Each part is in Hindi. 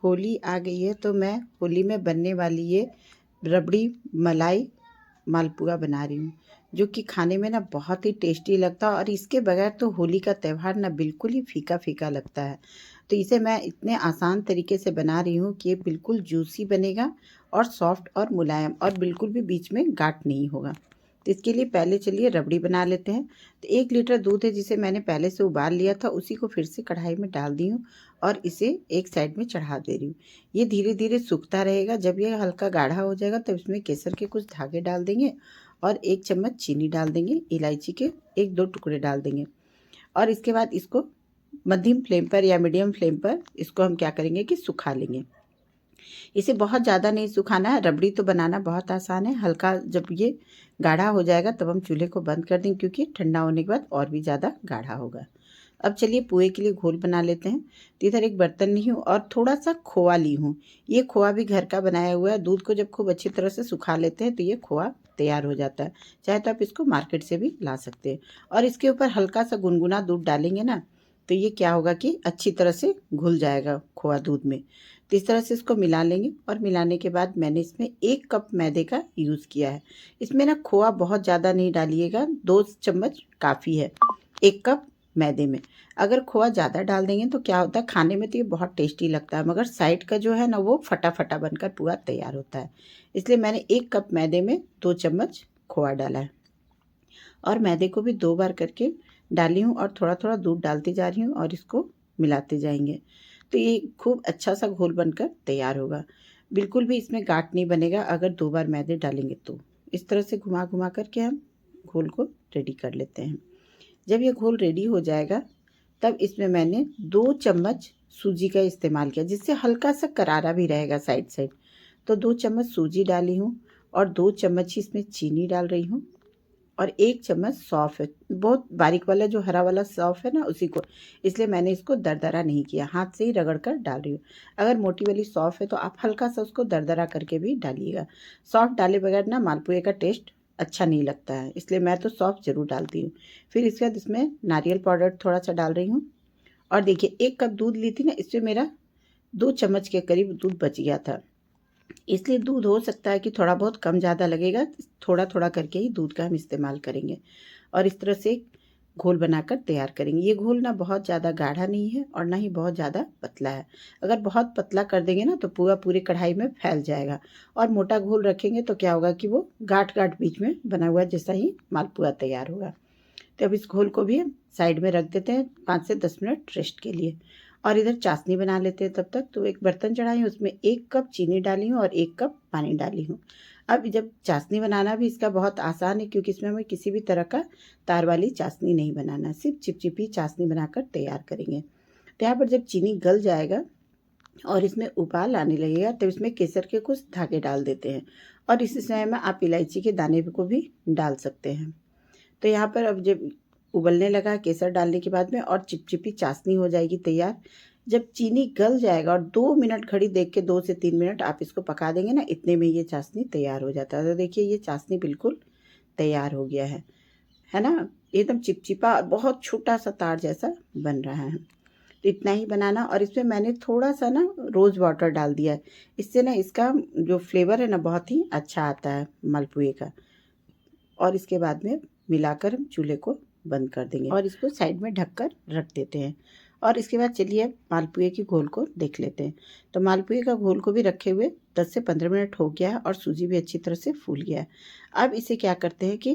होली आ गई है तो मैं होली में बनने वाली ये रबड़ी मलाई मालपुआ बना रही हूँ, जो कि खाने में ना बहुत ही टेस्टी लगता है। और इसके बगैर तो होली का त्यौहार ना बिल्कुल ही फीका फीका लगता है। तो इसे मैं इतने आसान तरीके से बना रही हूँ कि ये बिल्कुल जूसी बनेगा और सॉफ्ट और मुलायम, और बिल्कुल भी बीच में गांठ नहीं होगा। तो इसके लिए पहले चलिए रबड़ी बना लेते हैं। तो 1 लीटर दूध है जिसे मैंने पहले से उबाल लिया था, उसी को फिर से कढ़ाई में डाल दी हूँ और इसे एक साइड में चढ़ा दे रही हूँ। ये धीरे धीरे सूखता रहेगा। जब ये हल्का गाढ़ा हो जाएगा तब इसमें केसर के कुछ धागे डाल देंगे और 1 चम्मच चीनी डाल देंगे, इलायची के 1-2 टुकड़े डाल देंगे। और इसके बाद इसको मध्यम फ्लेम पर या मीडियम फ्लेम पर इसको हम क्या करेंगे कि सुखा लेंगे। इसे बहुत ज़्यादा नहीं सुखाना है। रबड़ी तो बनाना बहुत आसान है। हल्का जब ये गाढ़ा हो जाएगा तब हम चूल्हे को बंद कर देंगे, क्योंकि ठंडा होने के बाद और भी ज़्यादा गाढ़ा होगा। अब चलिए पुए के लिए घोल बना लेते हैं। तो इधर एक बर्तन ली हूँ और थोड़ा सा खोआ ली हूँ। ये खोआ भी घर का बनाया हुआ है। दूध को जब खूब अच्छी तरह से सुखा लेते हैं तो ये खोआ तैयार हो जाता है। चाहे तो आप इसको मार्केट से भी ला सकते हैं। और इसके ऊपर हल्का सा गुनगुना दूध डालेंगे ना, तो ये क्या होगा कि अच्छी तरह से घुल जाएगा खोआ दूध में। तो इस तरह से इसको मिला लेंगे। और मिलाने के बाद मैंने इसमें 1 कप मैदे का यूज़ किया है। इसमें ना खोआ बहुत ज़्यादा नहीं डालिएगा, 2 चम्मच काफ़ी है 1 कप मैदे में। अगर खोआ ज़्यादा डाल देंगे तो क्या होता है, खाने में तो ये बहुत टेस्टी लगता है, मगर साइड का जो है ना वो फटा फटा बनकर पूरा तैयार होता है। इसलिए मैंने 1 कप मैदे में 2 चम्मच खोआ डाला है। और मैदे को भी 2 बार करके डाली हूँ और थोड़ा थोड़ा दूध डालती जा रही हूँ और इसको मिलाते जाएंगे। तो ये खूब अच्छा सा घोल बनकर तैयार होगा। बिल्कुल भी इसमें गांठ नहीं बनेगा अगर 2 बार मैदे डालेंगे तो। इस तरह से घुमा घुमा करके हम घोल को रेडी कर लेते हैं। जब ये घोल रेडी हो जाएगा तब इसमें मैंने 2 चम्मच सूजी का इस्तेमाल किया, जिससे हल्का सा करारा भी रहेगा साइड साइड। तो 2 चम्मच सूजी डाली हूँ और 2 चम्मच ही इसमें चीनी डाल रही हूँ। और 1 चम्मच सौंफ है, बहुत बारीक वाला जो हरा वाला सौंफ है ना उसी को। इसलिए मैंने इसको दरदरा नहीं किया, हाथ से ही रगड़ कर डाल रही हूँ। अगर मोटी वाली सौंफ है तो आप हल्का सा उसको दरदरा करके भी डालिएगा। सौंफ डाले बगैर ना मालपुए का टेस्ट अच्छा नहीं लगता है, इसलिए मैं तो सौंफ ज़रूर डालती हूँ। फिर इसके बाद इसमें नारियल पाउडर थोड़ा सा डाल रही हूँ। और देखिए 1 कप दूध ली थी ना, इसमें मेरा 2 चम्मच के करीब दूध बच गया था। इसलिए दूध हो सकता है कि थोड़ा बहुत कम ज़्यादा लगेगा, थोड़ा थोड़ा करके ही दूध का हम इस्तेमाल करेंगे। और इस तरह से घोल बनाकर तैयार करेंगे। ये घोल ना बहुत ज़्यादा गाढ़ा नहीं है और ना ही बहुत ज़्यादा पतला है। अगर बहुत पतला कर देंगे ना तो पूरा पूरी कढ़ाई में फैल जाएगा। और मोटा घोल रखेंगे तो क्या होगा कि वो गांठ गांठ बीच में बना हुआ जैसा ही मालपुआ तैयार होगा। तो अब इस घोल को भी हम साइड में रख देते हैं 5 से 10 मिनट रेस्ट के लिए। और इधर चाशनी बना लेते हैं तब तक। तो एक बर्तन चढ़ाई हूँ, उसमें 1 कप चीनी डाली हूँ और 1 कप पानी डाली हूँ। अब जब चाशनी बनाना भी इसका बहुत आसान है, क्योंकि इसमें हमें किसी भी तरह का तार वाली चाशनी नहीं बनाना, सिर्फ चिपचिपी चाशनी बनाकर तैयार करेंगे। तो यहाँ पर जब चीनी गल जाएगा और इसमें उबाल आने लगेगा तब इसमें केसर के कुछ धागे डाल देते हैं। और इसी समय में आप इलायची के दाने को भी डाल सकते हैं। तो यहाँ पर अब जब उबलने लगा केसर डालने के बाद में और चिपचिपी चाशनी हो जाएगी तैयार। जब चीनी गल जाएगा और 2 मिनट घड़ी देख के 2 से 3 मिनट आप इसको पका देंगे ना, इतने में ये चाशनी तैयार हो जाता है। तो देखिए ये चाशनी बिल्कुल तैयार हो गया है ना, एकदम चिपचिपा और बहुत छोटा सा तार जैसा बन रहा है। तो इतना ही बनाना। और इसमें मैंने थोड़ा सा ना रोज़ वाटर डाल दिया है। इससे ना इसका जो फ्लेवर है ना बहुत ही अच्छा आता है मालपुए का। और इसके बाद में मिलाकर हम चूल्हे को बंद कर देंगे और इसको साइड में ढककर रख देते हैं। और इसके बाद चलिए मालपुए की घोल को देख लेते हैं। तो मालपुए का घोल को भी रखे हुए 10 से 15 मिनट हो गया है और सूजी भी अच्छी तरह से फूल गया है। अब इसे क्या करते हैं कि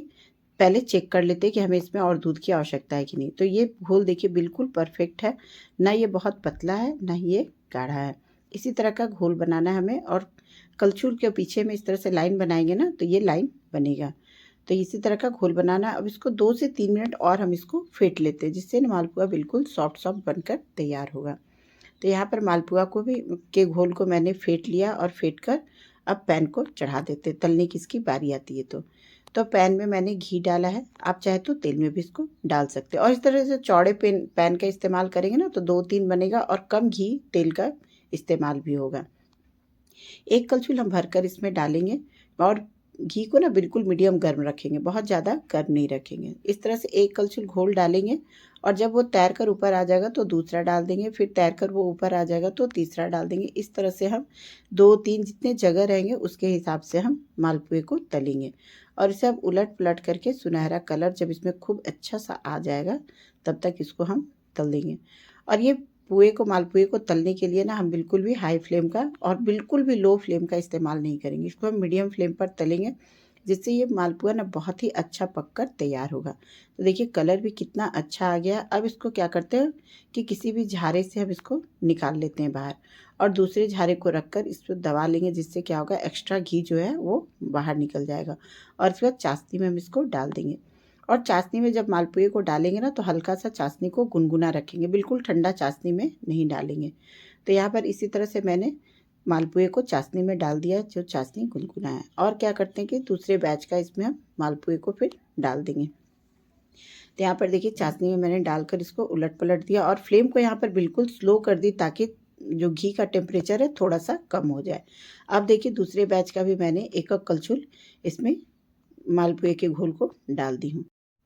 पहले चेक कर लेते हैं कि हमें इसमें और दूध की आवश्यकता है कि नहीं। तो ये घोल देखिए बिल्कुल परफेक्ट है, ना ये बहुत पतला है ना ही ये गाढ़ा है। इसी तरह का घोल बनाना है हमें। और कलछुल के पीछे में इस तरह से लाइन बनाएंगे ना तो ये लाइन बनेगा। तो इसी तरह का घोल बनाना। अब इसको 2 से 3 मिनट और हम इसको फेंट लेते हैं, जिससे मालपुआ बिल्कुल सॉफ्ट सॉफ्ट बनकर तैयार होगा। तो यहाँ पर मालपुआ को भी के घोल को मैंने फेंट लिया और फेंट कर अब पैन को चढ़ा देते, तलने की इसकी बारी आती है। तो पैन में मैंने घी डाला है, आप चाहे तो तेल में भी इसको डाल सकते हैं। और इस तरह से चौड़े पैन का इस्तेमाल करेंगे ना तो 2-3 बनेगा और कम घी तेल का इस्तेमाल भी होगा। 1 कलछुल हम भरकर इसमें डालेंगे और घी को ना बिल्कुल मीडियम गर्म रखेंगे, बहुत ज़्यादा गर्म नहीं रखेंगे। इस तरह से 1 कलछुल घोल डालेंगे और जब वो तैर कर ऊपर आ जाएगा तो दूसरा डाल देंगे, फिर तैर कर वो ऊपर आ जाएगा तो तीसरा डाल देंगे। इस तरह से हम 2-3 जितने जगह रहेंगे उसके हिसाब से हम मालपुए को तलेंगे। और इसे अब उलट पलट करके सुनहरा कलर जब इसमें खूब अच्छा सा आ जाएगा तब तक इसको हम तल देंगे। और ये मालपुए को तलने के लिए ना हम बिल्कुल भी हाई फ्लेम का और बिल्कुल भी लो फ्लेम का इस्तेमाल नहीं करेंगे। इसको हम मीडियम फ्लेम पर तलेंगे, जिससे ये मालपुआ ना बहुत ही अच्छा पककर तैयार होगा। तो देखिए कलर भी कितना अच्छा आ गया। अब इसको क्या करते हैं कि किसी भी झारे से हम इसको निकाल लेते हैं बाहर, और दूसरे झारे को रखकर इस पर दबा लेंगे, जिससे क्या होगा एक्स्ट्रा घी जो है वो बाहर निकल जाएगा। और इसके बाद चाशनी में हम इसको डाल देंगे। और चाशनी में जब मालपुए को डालेंगे ना तो हल्का सा चाशनी को गुनगुना रखेंगे, बिल्कुल ठंडा चाशनी में नहीं डालेंगे। तो यहाँ पर इसी तरह से मैंने मालपुए को चाशनी में डाल दिया, जो चाशनी गुनगुना है। और क्या करते हैं कि दूसरे बैच का इसमें हम मालपुए को फिर डाल देंगे। तो यहाँ पर देखिए चाशनी में मैंने डालकर इसको उलट पलट दिया और फ्लेम को यहाँ पर बिल्कुल स्लो कर दी, ताकि जो घी का टेम्परेचर है थोड़ा सा कम हो जाए। अब देखिए दूसरे बैच का भी मैंने एक कलछुल इसमें मालपुए के घोल को डाल दी हूँ।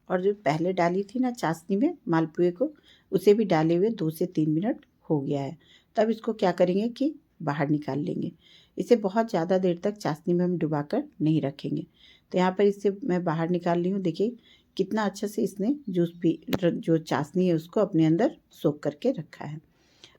और जो पहले डाली थी ना चाशनी में मालपुए को, उसे भी डाले हुए 2 से 3 मिनट हो गया है। तब इसको क्या करेंगे कि बाहर निकाल लेंगे। इसे बहुत ज़्यादा देर तक चाशनी में हम डुबाकर नहीं रखेंगे। तो यहाँ पर इसे मैं बाहर निकाल ली हूँ। देखिए कितना अच्छा से इसने जूस पी जो चाशनी है उसको अपने अंदर सोख करके रखा है।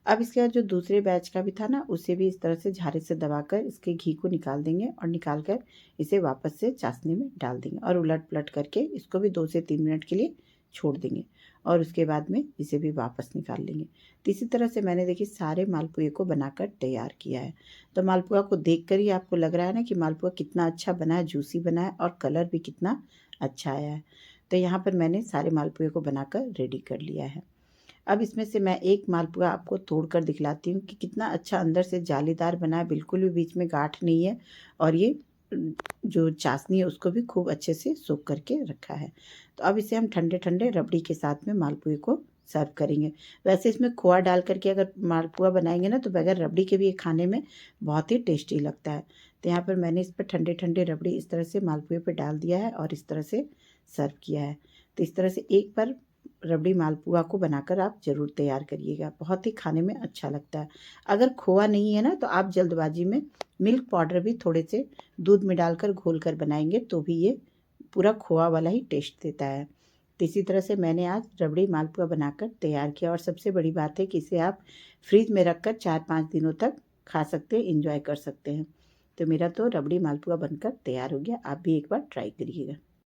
अब इसके बाद जो दूसरे बैच का भी था ना, उसे भी इस तरह से झारे से दबाकर इसके घी को निकाल देंगे और निकाल कर इसे वापस से चाशनी में डाल देंगे और उलट पलट करके इसको भी 2 से 3 मिनट के लिए छोड़ देंगे। और उसके बाद में इसे भी वापस निकाल लेंगे। तो इसी तरह से मैंने देखिए सारे मालपुए को बनाकर तैयार किया है। तो मालपुआ को देख कर ही आपको लग रहा है ना कि मालपुआ कितना अच्छा बना है, जूसी बना है और कलर भी कितना अच्छा आया है। तो यहाँ पर मैंने सारे मालपुए को बनाकर रेडी कर लिया है। अब इसमें से मैं एक मालपुआ आपको तोड़ कर दिखलाती हूँ कि कितना अच्छा अंदर से जालीदार बना है, बिल्कुल भी बीच में गांठ नहीं है। और ये जो चाशनी है उसको भी खूब अच्छे से सोख करके रखा है। तो अब इसे हम ठंडे ठंडे रबड़ी के साथ में मालपुए को सर्व करेंगे। वैसे इसमें खोआ डाल करके अगर मालपुआ बनाएंगे ना तो बगैर रबड़ी के भी ये खाने में बहुत ही टेस्टी लगता है। तो यहाँ पर मैंने इस पर ठंडे ठंडे रबड़ी इस तरह से मालपुए पर डाल दिया है और इस तरह से सर्व किया है। तो इस तरह से एक बार रबड़ी मालपुआ को बनाकर आप ज़रूर तैयार करिएगा, बहुत ही खाने में अच्छा लगता है। अगर खोआ नहीं है ना तो आप जल्दबाजी में मिल्क पाउडर भी थोड़े से दूध में डालकर घोल कर बनाएंगे तो भी ये पूरा खोआ वाला ही टेस्ट देता है। तो इसी तरह से मैंने आज रबड़ी मालपुआ बनाकर तैयार किया। और सबसे बड़ी बात है कि इसे आप फ्रिज में रख कर 4-5 दिनों तक खा सकते हैं, इंजॉय कर सकते हैं। तो मेरा तो रबड़ी मालपुआ बनकर तैयार हो गया, आप भी एक बार ट्राई करिएगा।